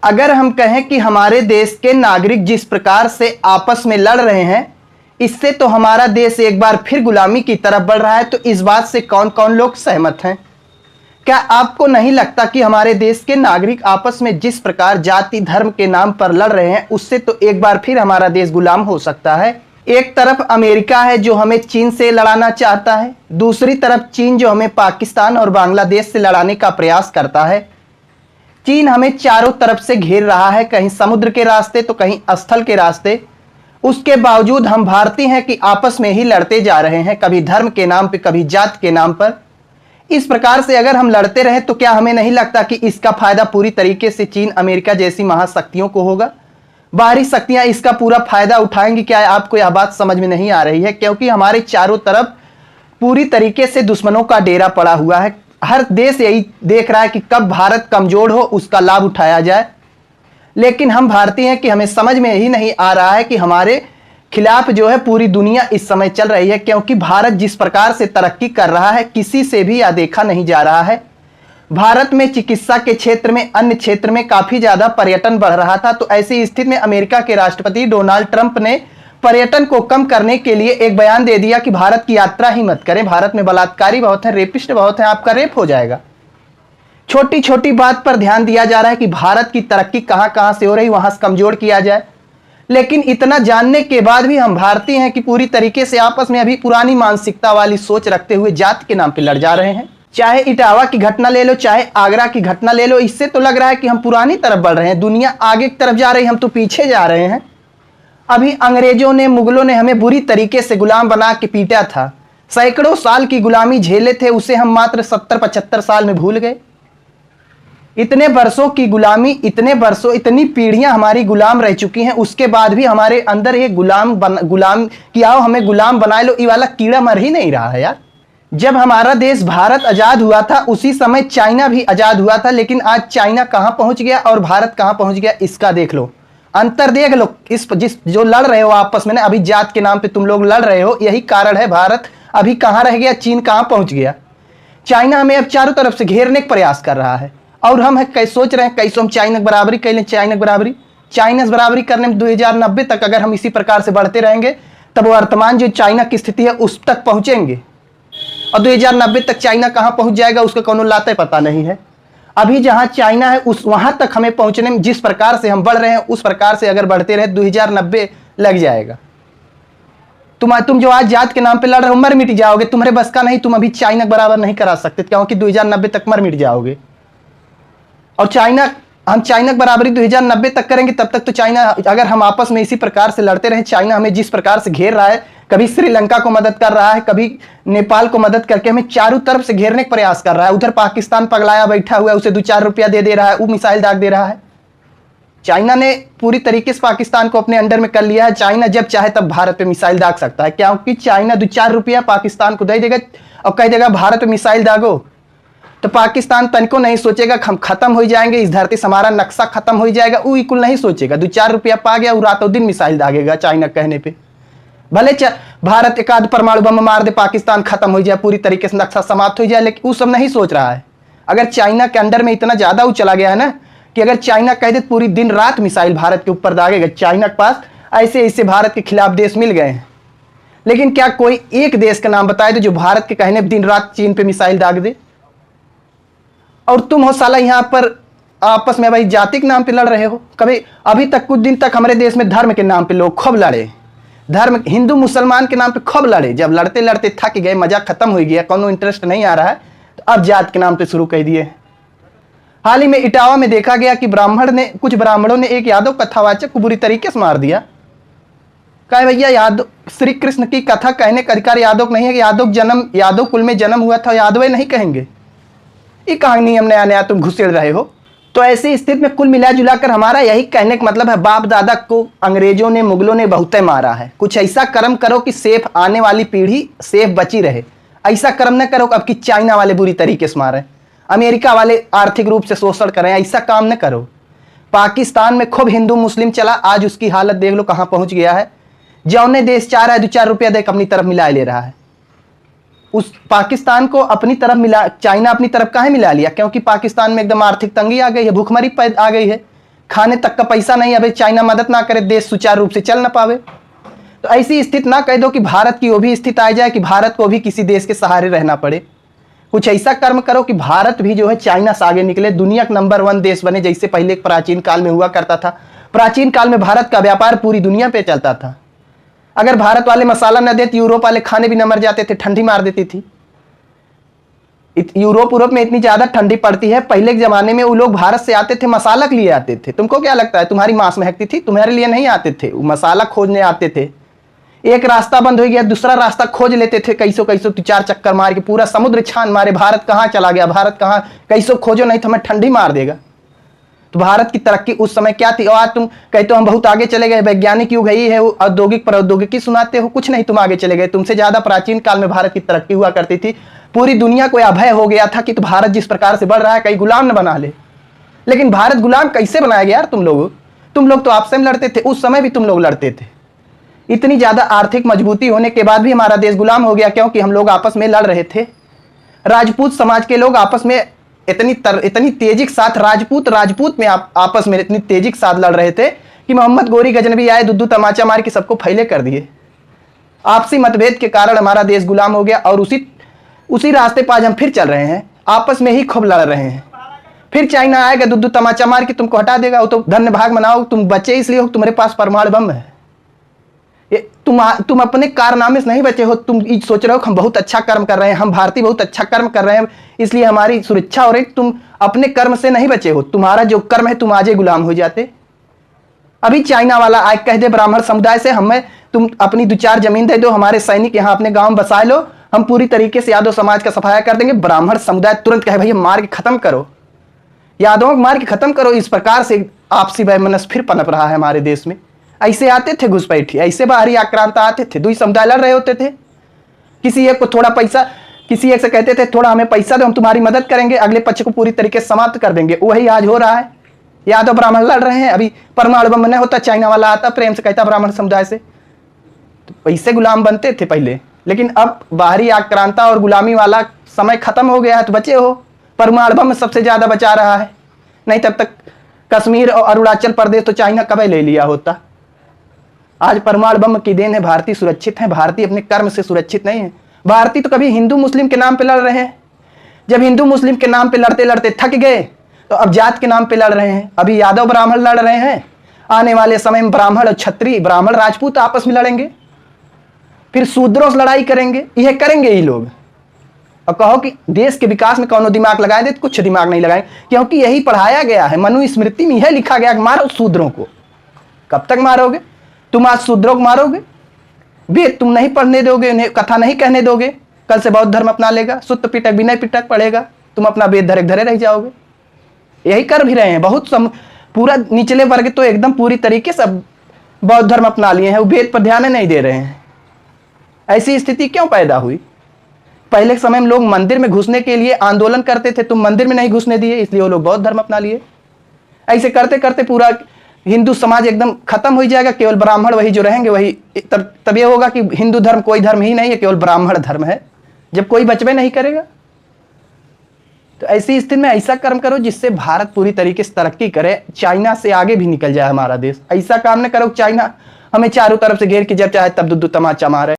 अगर हम कहें कि हमारे देश के नागरिक जिस प्रकार से आपस में लड़ रहे हैं, इससे तो हमारा देश एक बार फिर गुलामी की तरफ बढ़ रहा है। तो इस बात से कौन कौन लोग सहमत हैं? क्या आपको नहीं लगता कि हमारे देश के नागरिक आपस में जिस प्रकार जाति धर्म के नाम पर लड़ रहे हैं, उससे तो एक बार फिर हमारा देश गुलाम हो सकता है? एक तरफ अमेरिका है जो हमें चीन से लड़ाना चाहता है, दूसरी तरफ चीन जो हमें पाकिस्तान और बांग्लादेश से लड़ाने का प्रयास करता है। चीन हमें चारों तरफ से घेर रहा है, कहीं समुद्र के रास्ते तो कहीं स्थल के रास्ते। उसके बावजूद हम भारतीय हैं कि आपस में ही लड़ते जा रहे हैं, कभी धर्म के नाम पे, कभी जात के नाम पर। इस प्रकार से अगर हम लड़ते रहे तो क्या हमें नहीं लगता कि इसका फायदा पूरी तरीके से चीन अमेरिका जैसी महाशक्तियों को होगा? बाहरी शक्तियां इसका पूरा फायदा उठाएंगी। क्या आपको यह बात समझ में नहीं आ रही है? क्योंकि हमारे चारों तरफ पूरी तरीके से दुश्मनों का डेरा पड़ा हुआ है। हर देश यही देख रहा है कि कब भारत कमजोर हो उसका लाभ उठाया जाए। लेकिन हम भारतीय हैं कि हमें समझ में ही नहीं आ रहा है कि हमारे खिलाफ जो है पूरी दुनिया इस समय चल रही है। क्योंकि भारत जिस प्रकार से तरक्की कर रहा है, किसी से भी यह देखा नहीं जा रहा है। भारत में चिकित्सा के क्षेत्र में, अन्य क्षेत्र में काफी ज्यादा पर्यटन बढ़ रहा था। तो ऐसी स्थिति में अमेरिका के राष्ट्रपति डोनाल्ड ट्रंप ने पर्यटन को कम करने के लिए एक बयान दे दिया कि भारत की यात्रा ही मत करें, भारत में बलात्कारी बहुत हैं, रेपिस्ट बहुत हैं, आपका रेप हो जाएगा। छोटी छोटी बात पर ध्यान दिया जा रहा है कि भारत की तरक्की कहां कहां से हो रही, वहां से कमजोर किया जाए। लेकिन इतना जानने के बाद भी हम भारतीय हैं कि पूरी तरीके से आपस में अभी पुरानी मानसिकता वाली सोच रखते हुए जात के नाम पर लड़ जा रहे हैं। चाहे इटावा की घटना ले लो, चाहे आगरा की घटना ले लो, इससे तो लग रहा है कि हम पुरानी तरफ बढ़ रहे हैं। दुनिया आगे की तरफ जा रही है, हम तो पीछे जा रहे हैं। अभी अंग्रेजों ने, मुगलों ने हमें बुरी तरीके से गुलाम बना के पीटा था। सैकड़ों साल की गुलामी झेले थे, उसे हम मात्र 70-75 साल में भूल गए। इतने वर्षों की गुलामी, इतने वर्षों, इतनी पीढ़ियां हमारी गुलाम रह चुकी हैं, उसके बाद भी हमारे अंदर ये गुलाम कि आओ हमें गुलाम बना लो, ये वाला कीड़ा मर ही नहीं रहा है यार। जब हमारा देश भारत आजाद हुआ था, उसी समय चाइना भी आजाद हुआ था। लेकिन आज चाइना कहां पहुंच गया और भारत कहां पहुंच गया, इसका देख लो, अंतर देख लो। जिस जो लड़ रहे हो आपस में ना, अभी जात के नाम पे तुम लोग लड़ रहे हो, यही कारण है। भारत अभी कहां रह गया, चीन कहां पहुंच गया। चाइना हमें अब चारों तरफ से घेरने का प्रयास कर रहा है और हम कैसे सोच रहे हैं कैसे हम चाइना की बराबरी कर लें। चाइना से बराबरी करने में 2090 तक अगर हम इसी प्रकार से बढ़ते रहेंगे, तब वर्तमान जो चाइना की स्थिति है उस तक पहुंचेंगे। और 2090 तक चाइना कहां पहुंच जाएगा उसका कोनो लाते पता नहीं है। अभी जहां चाइना है उस वहां तक हमें पहुंचने में जिस प्रकार से हम बढ़ रहे हैं, उस प्रकार से अगर बढ़ते रहे 2090 लग जाएगा। तुम जो आज जात के नाम पे लड़ रहे हो, मर मिट जाओगे। तुम्हारे बस का नहीं, तुम अभी चाइना बराबर नहीं करा सकते, क्योंकि 2090 तक मर मिट जाओगे। और हम चाइना की बराबरी 2090 तक करेंगे, तब तक तो चाइना, अगर हम आपस में इसी प्रकार से लड़ते रहे, चाइना हमें जिस प्रकार से घेर रहा है, कभी श्रीलंका को मदद कर रहा है, कभी नेपाल को मदद करके हमें चारों तरफ से घेरने का प्रयास कर रहा है। उधर पाकिस्तान पगलाया बैठा हुआ है, उसे 2-4 रुपया दे रहा है, वो मिसाइल दाग दे रहा है। चाइना ने पूरी तरीके से पाकिस्तान को अपने अंडर में कर लिया है। चाइना जब चाहे तब भारत पे मिसाइल दाग सकता है, क्योंकि चाइना 2-4 रुपया पाकिस्तान को दे देगा और कह देगा भारत पे मिसाइल दागो, तो पाकिस्तान तनिको नहीं सोचेगा हम खत्म हो जाएंगे, इस धरती से हमारा नक्शा खत्म हो जाएगा। वो बिल्कुल नहीं सोचेगा। 2-4 रुपया पा गया, वो रातों दिन मिसाइल दागेगा चाइना कहने पे। भले भारत एक आध परमाणु बम मार दे, पाकिस्तान खत्म हो जाए, पूरी तरीके से नक्शा समाप्त हो जाए, लेकिन वो सब नहीं सोच रहा है। अगर चाइना के अंडर में इतना ज्यादा वो चला गया है ना, कि अगर चाइना कह दे पूरी दिन रात मिसाइल भारत के ऊपर दागेगा, चाइना के पास ऐसे ऐसे भारत के खिलाफ देश मिल गए हैं। लेकिन क्या कोई एक देश का नाम बताए दो जो भारत के कहने दिन रात चीन पे मिसाइल दाग दे? और तुम हो साला यहाँ पर आपस में भाई जाति के नाम पे लड़ रहे हो। कभी अभी तक कुछ दिन तक हमारे देश में धर्म के नाम पे लोग खूब लड़े, धर्म हिंदू मुसलमान के नाम पे खूब लड़े। जब लड़ते लड़ते थक गए, मजा खत्म हो गया, कोनो इंटरेस्ट नहीं आ रहा है, तो अब जात के नाम पे शुरू कर दिए। हाल ही में इटावा में देखा गया कि कुछ ब्राह्मणों ने एक यादव कथावाचक को बुरी तरीके से मार दिया। कहे भैया यादव, श्री कृष्ण की कथा कहने का अधिकार यादव नहीं है कि यादव कुल में जन्म हुआ था, यादव नहीं कहेंगे। ये कहानी हम नया नया तुम घुसेड़ रहे हो। तो ऐसी स्थिति में कुल मिला जुलाकर हमारा यही कहने का मतलब है, बाप दादा को अंग्रेजों ने, मुगलों ने बहुत मारा है। कुछ ऐसा कर्म करो कि सेफ आने वाली पीढ़ी सेफ बची रहे। ऐसा कर्म न करो अब कि चाइना वाले बुरी तरीके से मारे, अमेरिका वाले आर्थिक रूप से शोषण करें, ऐसा काम न करो। पाकिस्तान में खूब हिंदू मुस्लिम चला, आज उसकी हालत देख लो कहां पहुंच गया है। जौने देश चाह रहा है 2-4 रुपया देकर अपनी तरफ मिला ले रहा है, उस पाकिस्तान को अपनी तरफ मिला, चाइना अपनी तरफ काहे मिला लिया? क्योंकि पाकिस्तान में एकदम आर्थिक तंगी आ गई है, भूखमरी आ गई है। खाने तक का पैसा नहीं, अबे चाइना मदद ना करे, देश सुचारू रूप से चल ना पावे। तो ऐसी स्थिति ना कह दो कि भारत की वो भी स्थिति आ जाए कि भारत को भी किसी देश के सहारे रहना पड़े। कुछ ऐसा कर्म करो कि भारत भी जो है चाइना से आगे निकले, दुनिया का नंबर 1 देश बने, जैसे पहले प्राचीन काल में हुआ करता था। प्राचीन काल में भारत का व्यापार पूरी दुनिया पे चलता था। अगर भारत वाले मसाला न देते, यूरोप वाले खाने भी न मर जाते थे, ठंडी मार देती थी। यूरोप में इतनी ज्यादा ठंडी पड़ती है, पहले के जमाने में वो लोग भारत से आते थे, मसाला के लिए आते थे। तुमको क्या लगता है तुम्हारी मांस महकती थी? तुम्हारे लिए नहीं आते थे, वो मसाला खोजने आते थे। एक रास्ता बंद हो गया, दूसरा रास्ता खोज लेते थे, कैसो 4 चक्कर मार के पूरा समुद्र छान मारे, भारत कहाँ चला गया, भारत कहाँ, कैसो खोजो नहीं तो हमें ठंडी मार देगा। तो भारत की तरक्की उस समय क्या थी? और आज तुम कहते हो हम बहुत आगे चले गए, वैज्ञानिक युग है, औद्योगिक प्रौद्योगिकी सुनाते हो, कुछ नहीं, तुम आगे चले गए। तुमसे ज्यादा प्राचीन काल में भारत की तरक्की हुआ करती थी। पूरी दुनिया को अभय हो गया था कि तो भारत जिस प्रकार से बढ़ रहा है कहीं गुलाम न बना ले। लेकिन भारत गुलाम कैसे बनाया गया यार? तुम लोग तो आपसे में लड़ते थे, उस समय भी तुम लोग लड़ते थे। इतनी ज्यादा आर्थिक मजबूती होने के बाद भी हमारा देश गुलाम हो गया, क्योंकि हम लोग आपस में लड़ रहे थे। राजपूत समाज के लोग आपस में इतनी तेजी के साथ, राजपूत में आपस में इतनी तेजी के साथ लड़ रहे थे कि मोहम्मद गोरी गजनबी आए, दुद्दू तमाचा मार के सबको फैले कर दिए। आपसी मतभेद के कारण हमारा देश गुलाम हो गया, और उसी रास्ते पर आज हम फिर चल रहे हैं, आपस में ही खूब लड़ रहे हैं। फिर चाइना आएगा, दुद्दू तमाचा मार के तुमको हटा देगा। वो तो धन्य भाग मनाओ, तुम बचे इसलिए हो तुम्हारे पास परमाणु बम है। तुम अपने कारनामे से नहीं बचे हो। तुम सोच रहे हो हम बहुत अच्छा कर्म कर रहे हैं, हम भारतीय बहुत अच्छा कर्म कर रहे हैं, इसलिए हमारी सुरक्षा हो रही। तुम अपने कर्म से नहीं बचे हो। तुम्हारा जो कर्म है तुम आज ही गुलाम हो जाते। अभी चाइना वाला आज कह दे ब्राह्मण समुदाय से, हमें तुम अपनी 2-4 जमीन दे दो, हमारे सैनिक यहाँ अपने गांव में बसा लो, हम पूरी तरीके से यादव समाज का सफाया कर देंगे। ब्राह्मण समुदाय तुरंत कहे भैया मार के खत्म करो, यादवों को मार के खत्म करो। इस प्रकार से आपसी वैमनस्य फिर पनप रहा है हमारे देश में। ऐसे आते थे घुसपैठी, ऐसे बाहरी आक्रांत आते थे, 2 समुदाय लड़ रहे होते थे। किसी एक को थोड़ा पैसा, किसी एक से कहते थे थोड़ा हमें पैसा दो, हम तुम्हारी मदद करेंगे, अगले पक्ष को पूरी तरीके से समाप्त कर देंगे। वही आज हो रहा है। यादव ब्राह्मण लड़ रहे हैं। अभी परमाणु बम नहीं होता, चाइना वाला आता प्रेम से कहता ब्राह्मण समुदाय से, तो पैसे गुलाम बनते थे पहले। लेकिन अब बाहरी आक्रांता और गुलामी वाला समय खत्म हो गया है, तो बचे हो। परमाणु बम सबसे ज्यादा बचा रहा है, नहीं तब तक कश्मीर और अरुणाचल प्रदेश तो चाइना कभी ले लिया होता। आज परमाणु बम की देन है, भारतीय सुरक्षित हैं। भारतीय अपने कर्म से सुरक्षित नहीं है। भारतीय तो कभी हिंदू मुस्लिम के नाम पे लड़ रहे हैं, जब हिंदू मुस्लिम के नाम पे लड़ते लड़ते थक गए तो अब जात के नाम पे लड़ रहे हैं। अभी यादव ब्राह्मण लड़ रहे हैं, आने वाले समय में ब्राह्मण और क्षत्रिय, ब्राह्मण राजपूत आपस में लड़ेंगे, फिर शूद्रों से लड़ाई करेंगे। यह करेंगे ये लोग। और कहो कि देश के विकास में कौन दिमाग लगाए दे, तो कुछ दिमाग नहीं लगाए, क्योंकि यही पढ़ाया गया है। मनुस्मृति में यह लिखा गया कि मारो शूद्रों को। कब तक मारोगे? तुम आज शूद्रों को मारोगे, वेद तुम नहीं पढ़ने दोगे, उन्हें कथा नहीं कहने दोगे, कल से बौद्ध धर्म अपना लेगा, सुत्त पिटक विनय पिटक पढ़ेगा, तुम अपना वेद धरे धरे रह जाओगे। यही कर भी रहे हैं बहुत पूरा निचले वर्ग तो एकदम पूरी तरीके से बौद्ध धर्म अपना लिए हैं, वो वेद पर ध्यान नहीं दे रहे हैं। ऐसी स्थिति क्यों पैदा हुई? पहले के समय में लोग मंदिर में घुसने के लिए आंदोलन करते थे, तुम मंदिर में नहीं घुसने दिए, इसलिए वो लोग बौद्ध धर्म अपना लिए। ऐसे करते करते पूरा हिंदू समाज एकदम खत्म हो जाएगा, केवल ब्राह्मण वही जो रहेंगे वही। तब ये होगा कि हिंदू धर्म कोई धर्म ही नहीं है, केवल ब्राह्मण धर्म है, जब कोई बचवे नहीं करेगा। तो ऐसी स्थिति में ऐसा कर्म करो जिससे भारत पूरी तरीके से तरक्की करे, चाइना से आगे भी निकल जाए हमारा देश। ऐसा काम न करो चाइना हमें चारों तरफ से घेर के जब चाहे तब दुद्दू तमाचा मारे।